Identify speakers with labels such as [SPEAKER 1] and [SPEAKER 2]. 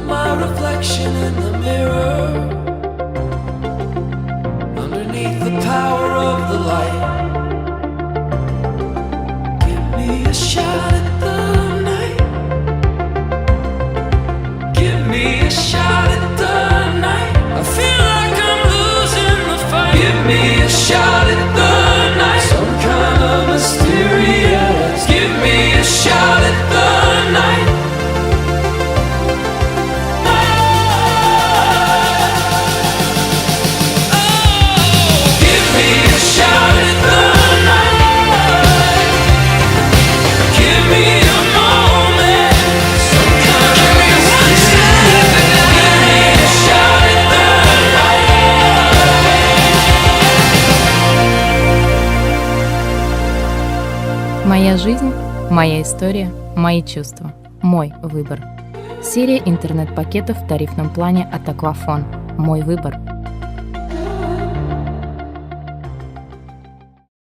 [SPEAKER 1] my reflection in the mirror. Underneath the power of the light, give me a shot at the night. Give me a shot at the night. I feel like I'm losing the fight. Give me a shot at the night. Some kind of mysterious. Give me a shot at the night.
[SPEAKER 2] Моя жизнь, моя история, мои чувства. Мой выбор. Серия интернет-пакетов в тарифном плане от Аквафон. Мой выбор.